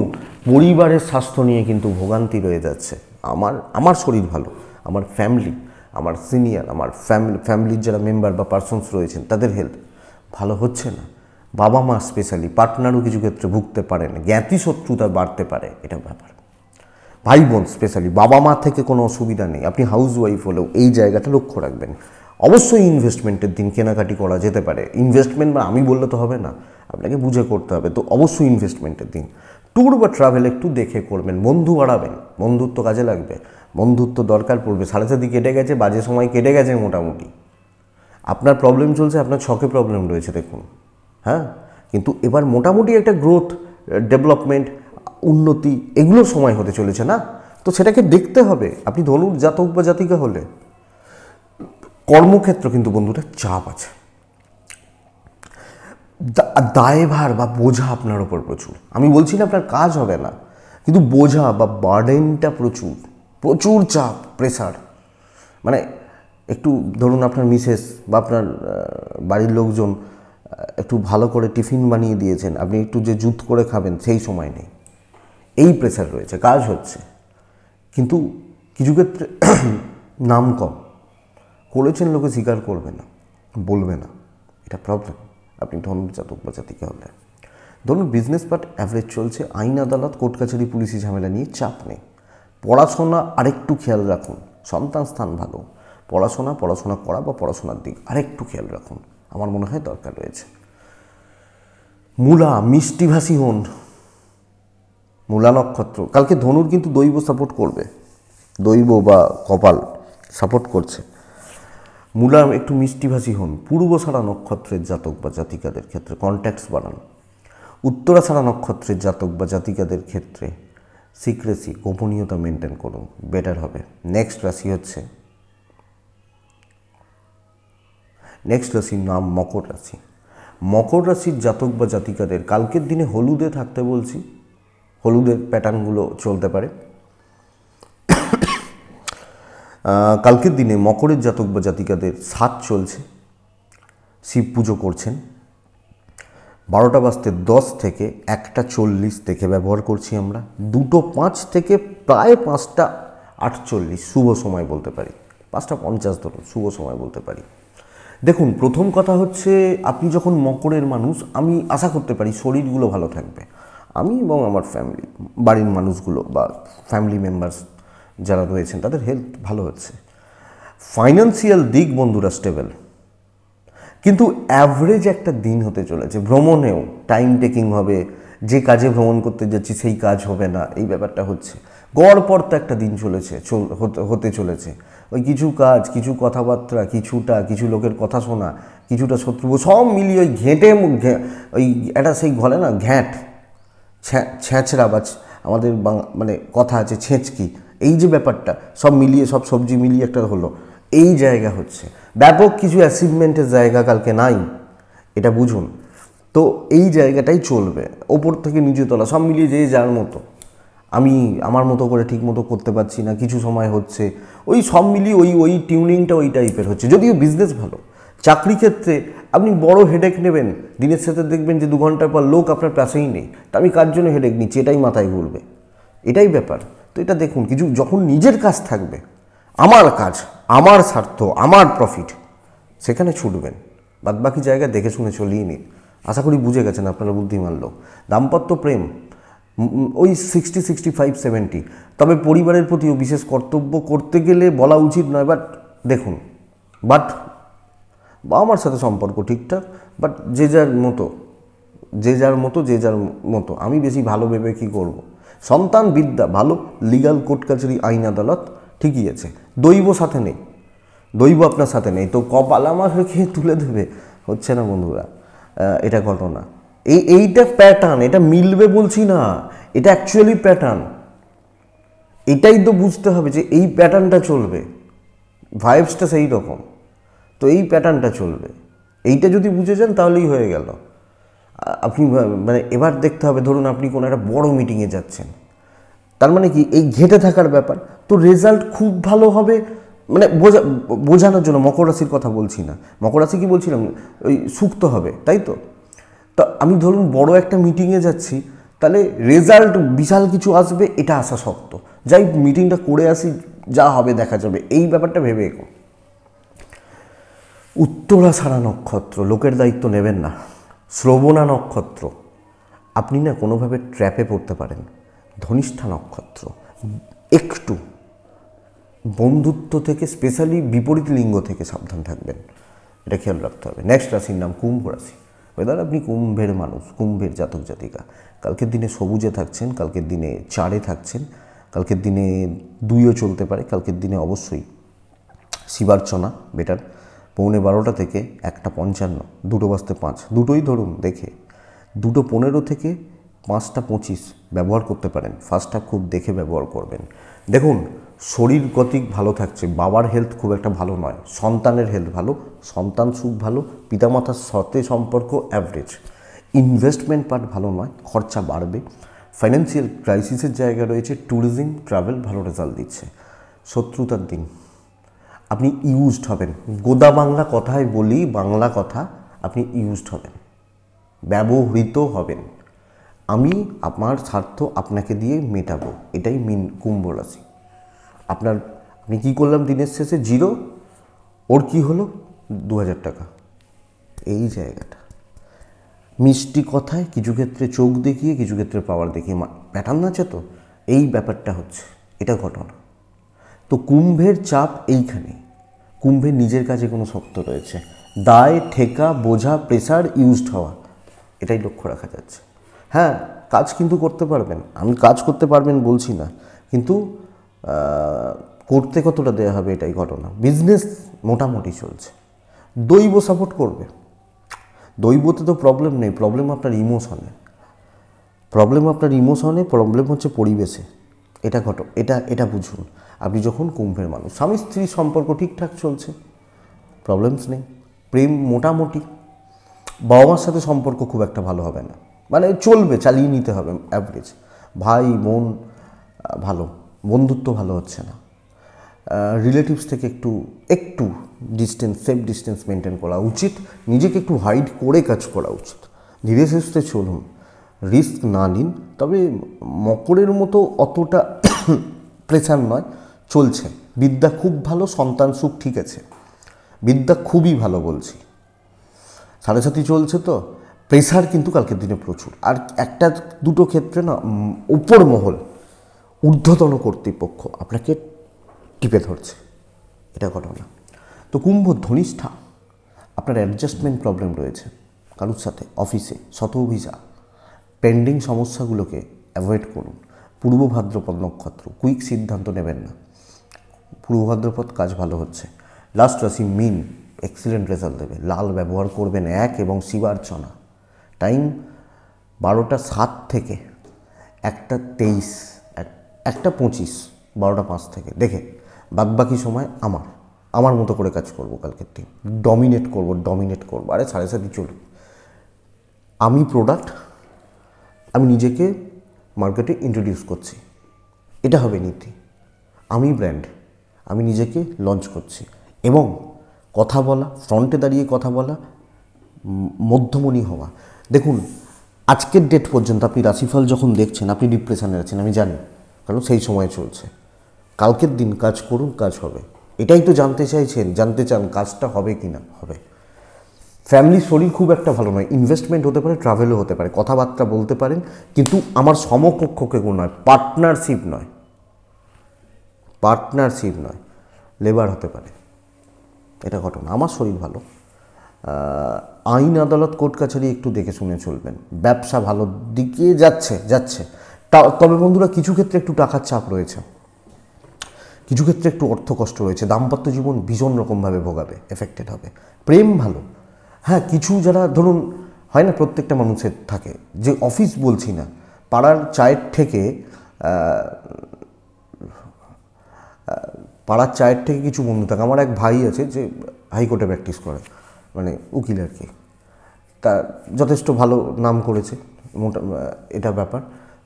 পরিবারের স্বাস্থ্য নিয়ে কিন্তু ভোগান্তি রয়ে যাচ্ছে। আমার শরীর ভালো, আমার ফ্যামিলি, আমার সিনিয়র, আমার ফ্যামিলির যারা মেম্বার বা পার্সনস রয়েছেন তাদের হেলথ ভালো হচ্ছে না। বাবা মা স্পেশালি, পার্টনারও কিছু ক্ষেত্রে ভুগতে পারেন, জ্ঞাতি শত্রুতা বাড়তে পারে, এটা ব্যাপার। ভাই বোন স্পেশালি, বাবা মা থেকে কোনো অসুবিধা নেই। আপনি হাউস ওয়াইফ হলেও এই জায়গাটা লক্ষ্য রাখবেন। অবশ্যই ইনভেস্টমেন্টের দিন কেনাকাটি করা যেতে পারে। ইনভেস্টমেন্ট বা আমি বললে তো হবে না, আপনাকে বুঝে করতে হবে। তো অবশ্যই ইনভেস্টমেন্টের দিন। ট্যুর বা ট্রাভেল একটু দেখে করবেন। বন্ধু বাড়াবেন, বন্ধুত্ব কাজে লাগবে, বন্ধুত্ব দরকার পড়বে। 7:30 কেটে গেছে, বাজে সময় কেটে গেছে মোটামুটি। আপনার প্রবলেম চলছে, আপনার ছকে প্রবলেম রয়েছে দেখুন, হ্যাঁ। কিন্তু এবার মোটামুটি একটা গ্রোথ, ডেভেলপমেন্ট, উন্নতি, এগুলো সময় হতে চলেছে না, তো সেটাকে দেখতে হবে। আপনি ধনুর জাতক বা জাতিকা হলে কর্মক্ষেত্র কিন্তু বন্ধুরা চাপ আছে, দায়ভার বা বোঝা আপনার ওপর প্রচুর। আমি বলছি না আপনার কাজ হবে না, কিন্তু বোঝা বা বার্ডেনটা প্রচুর চাপ, প্রেসার। মানে একটু ধরুন আপনার মিসেস বা আপনার বাড়ির লোকজন একটু ভালো করে টিফিন বানিয়ে দিয়েছেন, আপনি একটু যে জুত করে খাবেন সেই সময় নেই, এই প্রেসার রয়েছে। কাজ হচ্ছে, কিন্তু কিছু ক্ষেত্রে নাম কম করেছেন, লোকে স্বীকার করবে না, বলবে না, এটা প্রবলেম। আপনি ধনুর জাতক বা জাতিকা হলে ধরুন বিজনেস পার্ট অ্যাভারেজ চলছে। আইন আদালত, কোর্ট কাছারি, পুলিশি ঝামেলা নিয়ে চাপ নেই। পড়াশোনা আরেকটু খেয়াল রাখুন। সন্তান স্থান ভালো, পড়াশোনা করা বা পড়াশোনার দিক আরেকটু খেয়াল রাখুন, আমার মনে হয় দরকার রয়েছে। মূলা, মিষ্টিভাষী হন। মূলা নক্ষত্র কালকে ধনুর কিন্তু দৈব সাপোর্ট করবে, দৈব বা কপাল সাপোর্ট করছে। মূলা একটু মিষ্টিভাষী হন। পূর্বসারা নক্ষত্রের জাতক বা জাতিকাদের ক্ষেত্রে কন্ট্যাক্টস বাড়ান। উত্তরাসারা নক্ষত্রের জাতক বা জাতিকাদের ক্ষেত্রে সিক্রেসি, গোপনীয়তা মেনটেন করুন, বেটার হবে। নেক্সট রাশির নাম মকর রাশি। মকর রাশির জাতক বা জাতিকাদের কালকের দিনে হলুদে থাকতে বলছি, হলুদের প্যাটার্নগুলো চলতে পারে। কালকের দিনে মকরের জাতক বা জাতিকাদের 7 চলছে, শিব পুজো করছেন। 12:10 থেকে 1:40 দেখে ব্যবহার করছি আমরা। 2:05 থেকে প্রায় 5:48 শুভ সময় বলতে পারি, 5:50 ধরুন শুভ সময় বলতে পারি। দেখুন, প্রথম কথা হচ্ছে আপনি যখন মকরের মানুষ, আমি আশা করতে পারি শরীরগুলো ভালো থাকবে। আমি এবং আমার ফ্যামিলি, বাড়ির মানুষগুলো বা ফ্যামিলি মেম্বার্স যারা রয়েছেন তাদের হেলথ ভালো হচ্ছে। ফাইন্যান্সিয়াল দিক বন্ধুরা স্টেবল, কিন্তু অ্যাভারেজ একটা দিন হতে চলেছে। ভ্রমণেও টাইম টেকিং হবে, যে কাজে ভ্রমণ করতে যাচ্ছি সেই কাজ হবে না, এই ব্যাপারটা হচ্ছে। গড়পড় তো একটা দিন হতে চলেছে। ওই কিছু কাজ, কিছু কথাবার্তা, কিছু লোকের কথা শোনা, কিছুটা শত্রু, সব মিলিয়ে ওই ওই একটা সেই ঘরে না ছ্যাঁচড়া বা আমাদের মানে কথা আছে ছেঁচকি, এই যে ব্যাপারটা সব মিলিয়ে, সব সবজি মিলিয়ে একটা হলো, এই জায়গা হচ্ছে। ব্যাপক কিছু অ্যাচিভমেন্টের জায়গা কালকে নাই, এটা বুঝুন। তো এই জায়গাটাই চলবে, ওপর থেকে নিচে তলা সব মিলিয়ে যে যার মতো। আমি আমার মতো করে ঠিক মতো করতে পারছি না, কিছু সময় হচ্ছে, ওই সব মিলিয়ে ওই টিউনিংটা ওই টাইপের হচ্ছে। যদিও বিজনেস ভালো, চাকরি ক্ষেত্রে আপনি বড় হেডেক নেবেন, দিনের সাথে দেখবেন যে 2 ঘন্টার পর লোক আপনার পাশেই নেই, তা আমি কার জন্য হেডেক নিচ্ছি, এটাই মাথায় ঘুরবে, এটাই ব্যাপার। তো এটা দেখুন, কিছু যখন নিজের কাজ থাকবে, আমার কাজ, আমার স্বার্থ, আমার প্রফিট, সেখানে ছুটবেন। বাদবাকি জায়গা দেখে শুনে চলিয়ে নিন। আশা করি বুঝে গেছেন আপনারা বুদ্ধিমান লোক। দাম্পত্য প্রেম ওই 60, 65, 70। তবে পরিবারের প্রতিও বিশেষ কর্তব্য করতে গেলে বলা উচিত নয়, বাট দেখুন, বাবা মার সাথে সম্পর্ক ঠিকঠাক, বাট যে যার মতো যে যার মতো যে যার মতো, আমি বেশি ভালো ভেবে কী করব। সন্তান বিদ্যা ভালো, লিগাল কোর্ট কাছারি আইন আদালত ঠিকই আছে, দৈব সাথে নেই, দৈব আপনার সাথে নেই, তো কপাল আমার রেখে তুলে দেবে, হচ্ছে না বন্ধুরা, এটা ঘটনা। এইটা প্যাটার্ন, এটা মিলবে বলছি না, এটা অ্যাকচুয়ালি প্যাটার্ন। এটাই তো বুঝতে হবে যে এই প্যাটার্নটা চলবে, ভাইবসটা সেই রকম, তো এই প্যাটার্নটা চলবে। এইটা যদি বুঝে যান তাহলেই হয়ে গেল। আপনি মানে এবার দেখতে হবে, ধরুন আপনি কোনো একটা বড় মিটিংয়ে যাচ্ছেন, তার মানে কি এই ঘেঁটে থাকার ব্যাপার, তো রেজাল্ট খুব ভালো হবে, মানে বোঝানোর জন্য মকর রাশির কথা বলছি না, মকর রাশি কি বলছিলাম, ওই সুক্ত হবে, তাই তো। তো আমি ধরুন বড় একটা মিটিংয়ে যাচ্ছি, তাহলে রেজাল্ট বিশাল কিছু আসবে এটা আশা শক্ত, যাই মিটিংটা করে আসি, যা হবে দেখা যাবে, এই ব্যাপারটা ভেবে এগো। উত্তরাষাঢ়া নক্ষত্র, লোকের দায়িত্ব নেবেন না। শ্রবণা নক্ষত্র, আপনি না কোনোভাবে ট্র্যাপে পড়তে পারেন। ধনিষ্ঠা নক্ষত্র, একটু বন্ধুত্ব থেকে, স্পেশালি বিপরীত লিঙ্গ থেকে সাবধান থাকবেন, এটা খেয়াল রাখতে হবে। নেক্সট রাশির নাম কুম্ভ রাশি। ওয়েদার আপনি কুম্ভের মানুষ, কুম্ভের জাতক জাতিকা, কালকের দিনে সবুজে থাকছেন, কালকের দিনে 4-এ থাকছেন, কালকের দিনে 2ও চলতে পারে, কালকের দিনে অবশ্যই শিবার্চনা বেটার। 11:15 থেকে 1:55, 2:05, দুটোই ধরুন দেখে, 2:15 থেকে 5:25 ব্যবহার করতে পারেন। ফার্স্ট হাফ খুব দেখে ব্যবহার করবেন। দেখুন শরীর গতিক ভালো থাকছে, বাবার হেলথ খুব একটা ভালো নয়, সন্তানের হেলথ ভালো, সন্তান সুখ ভালো, পিতামাতার সাথে সম্পর্ক অ্যাভারেজ, ইনভেস্টমেন্ট পার্ট ভালো নয়, খরচা বাড়বে, ফাইন্যান্সিয়াল ক্রাইসিসের জায়গা রয়েছে, ট্যুরিজম ট্রাভেল ভালো রেজাল্ট দিচ্ছে। শত্রুতার দিন, আপনি ইউজড হবেন, গোদা বাংলা কথায় বলি, বাংলা কথা, আপনি ইউজড হবেন, ব্যবহৃত হবেন। আমি আমার স্বার্থ আপনাকে দিয়ে মেটাবো, এটাই কুম্ভ রাশি। আপনি কী করলাম দিনের শেষে, 0, ওর কি হলো 2000 টাকা, এই জায়গাটা। মিষ্টি কথায় কিছু ক্ষেত্রে চোখ দেখিয়ে, কিছু ক্ষেত্রে পাওয়ার দেখিয়ে, প্যাটার্ন আছে তো, এই ব্যাপারটা হচ্ছে, এটা ঘটনা। তো কুম্ভের চাপ এইখানে, কুম্ভের নিজের কাছে কোনো শক্ত রয়েছে, দায় ঠেকা বোঝা প্রেসার ইউজড হওয়া, এটাই লক্ষ্য রাখা যাচ্ছে। হ্যাঁ কাজ কিন্তু করতে পারবেন, আমি কাজ করতে পারবেন বলছি না, কিন্তু করতে কতটা দেওয়া হবে এটাই ঘটনা। বিজনেস মোটামুটি চলছে, দৈব সাপোর্ট করবে, দৈবতে তো প্রবলেম নেই, প্রবলেম আপনার ইমোশনে, প্রবলেম হচ্ছে পরিবেশে, এটা বুঝুন। আপনি যখন কুম্ভের মানুষ, স্বামী স্ত্রীর সম্পর্ক ঠিকঠাক চলছে, প্রবলেমস নেই, প্রেম মোটামুটি, বাবা মার সাথে সম্পর্ক খুব একটা ভালো হবে না, মানে চলবে, চালিয়ে নিতে হবে অ্যাভারেজ, ভাই বোন ভালো, বন্ধুত্ব ভালো হচ্ছে না, রিলেটিভস থেকে একটু ডিস্টেন্স, সেফ ডিস্টেন্স মেনটেন করা উচিত, নিজেকে একটু হাইড করে কাজ করা উচিত, ধীরে সুস্থে চলুন, রিস্ক না নিন। তবে মকরের মতো অতটা প্রেসার নয়, চলছে, বিদ্যা খুব ভালো, সন্তান সুখ ঠিক আছে, বিদ্যা খুবই ভালো বলছি, 7.5 চলছে, তো প্রেসার কিন্তু কালকের দিনে প্রচুর। আর একটা দুটো ক্ষেত্রে না উপর মহল, ঊর্ধ্বতন কর্তৃপক্ষ আপনাকে টিপে ধরছে, এটা ঘটনা। তো কুম্ভ ধনিষ্ঠা, আপনার অ্যাডজাস্টমেন্ট প্রবলেম রয়েছে কারোর সাথে, অফিসে শত অভিযোগ, পেন্ডিং সমস্যাগুলোকে অ্যাভয়েড করুন। পূর্ব ভাদ্রপদ নক্ষত্র, কুইক সিদ্ধান্ত নেবেন না, পূর্ব ভাদ্রপদ কাজ ভালো হচ্ছে। লাস্ট রাশি মীন, এক্সিলেন্ট রেজাল্ট দেবে, লাল ব্যবহার করবেন 1 এবং শিবার্চনা। টাইম 12:07 থেকে 1:23, 1:25, 12:05 থেকে দেখে, বাদবাকি সময় আমার মতো করে কাজ করব, কালকের দিন ডমিনেট করব। আরে 7:30 চলুন, আমি প্রোডাক্ট, আমি নিজেকে মার্কেটে ইন্ট্রোডিউস করছি, এটা হবে নীতি, আমি ব্র্যান্ড, আমি নিজেকে লঞ্চ করছি, এবং কথা বলা, ফ্রন্টে দাঁড়িয়ে কথা বলা, মধ্যমণি হওয়া। দেখুন আজকের ডেট পর্যন্ত আপনি রাশিফল যখন দেখছেন, আপনি ডিপ্রেশনে আছেন, আমি জানি, কারণ সেই সময় চলছে। কালকের দিন কাজ করুন, কাজ হবে, এটাই তো জানতে চান কাজটা হবে কি না হবে। ফ্যামিলির শরীর খুব একটা ভালো নয়, ইনভেস্টমেন্ট হতে পারে, ট্রাভেলও হতে পারে, কথাবার্তা বলতে পারেন, কিন্তু আমার সমকক্ষ কেউ নয়, পার্টনারশিপ নয়, লেবার হতে পারে, এটা ঘটনা। আমার শরীর ভালো, আইন আদালত কোর্ট কাছারি একটু দেখে শুনে চলবেন। ব্যবসা ভালো দিকে যাচ্ছে তবে বন্ধুরা কিছু ক্ষেত্রে একটু টাকার চাপ রয়েছে, কিছু ক্ষেত্রে একটু অর্থ কষ্ট রয়েছে। দাম্পত্য জীবন ভীষণ রকমভাবে ভোগাবে, এফেক্টেড হবে। প্রেম ভালো, হ্যাঁ কিছু যারা ধরুন হয় না, প্রত্যেকটা মানুষের থাকে, যে অফিস বলছি না, পাড়ার চায়ের থেকে কিছু বন্ধু থাকে। আমার এক ভাই আছে যে হাইকোর্টে প্র্যাকটিস করে, মানে উকিল আর কি, তা যথেষ্ট ভালো নাম করেছে এটা ব্যাপার।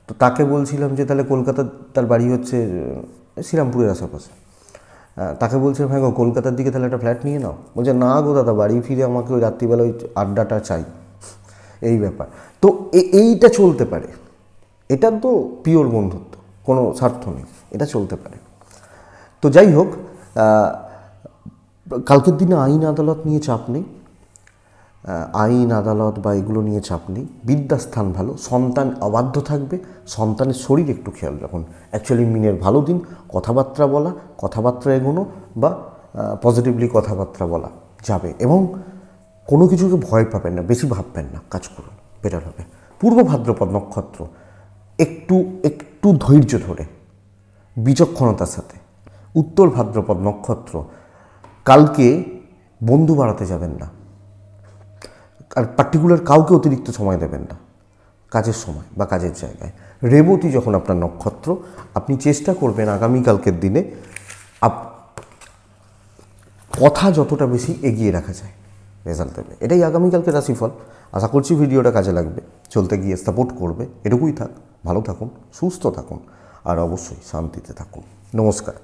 তো তাকে বলছিলাম যে তাহলে কলকাতার, তার বাড়ি হচ্ছে শ্রীরামপুরের আশেপাশে, তাকে বলছিলাম হ্যাঁ গো কলকাতার দিকে তাহলে একটা ফ্ল্যাট নিয়ে নাও। বলছে না গো দাদা, বাড়ি ফিরে আমাকে ওই রাত্রিবেলা ওই আড্ডাটা চাই, এই ব্যাপার। তো এইটা চলতে পারে, এটা তো পিওর বন্ধুত্ব, কোনো স্বার্থ নেই, এটা চলতে পারে। তো যাই হোক, কালকের দিনে আইন আদালত নিয়ে চাপ নেই, আইন আদালত বা এগুলো নিয়ে চাপ নেই। বিদ্যাস্থান ভালো, সন্তান অবাধ্য থাকবে, সন্তানের শরীর একটু খেয়াল রাখুন। অ্যাকচুয়ালি মিনের ভালো দিন, কথাবার্তা বলা, কথাবার্তা এগোনো বা পজিটিভলি কথাবার্তা বলা যাবে, এবং কোনো কিছুকে ভয় পাবেন না, বেশি ভাববেন না, কাজ করুন, বেটার হবে। পূর্ব ভাদ্রপদ নক্ষত্র একটু ধৈর্য ধরে বিচক্ষণতার সাথে। উত্তর ভাদ্রপদ নক্ষত্র, কালকে বন্ধু বাড়াতে যাবেন না, আর পার্টিকুলার কাউকে অতিরিক্ত সময় দেবেন না কাজের সময় বা কাজের জায়গায়। রেবতী যখন আপনার নক্ষত্র, আপনি চেষ্টা করবেন আগামীকালকের দিনে কথা যতটা বেশি এগিয়ে রাখা যায় রেজাল্ট দেবে। এটাই আগামীকালকে রাশিফল। আশা করছি ভিডিওটা কাজে লাগবে, চলতে গিয়ে সাপোর্ট করবে। এটুকুই থাক, ভালো থাকুন, সুস্থ থাকুন, আর অবশ্যই শান্তিতে থাকুন। নমস্কার।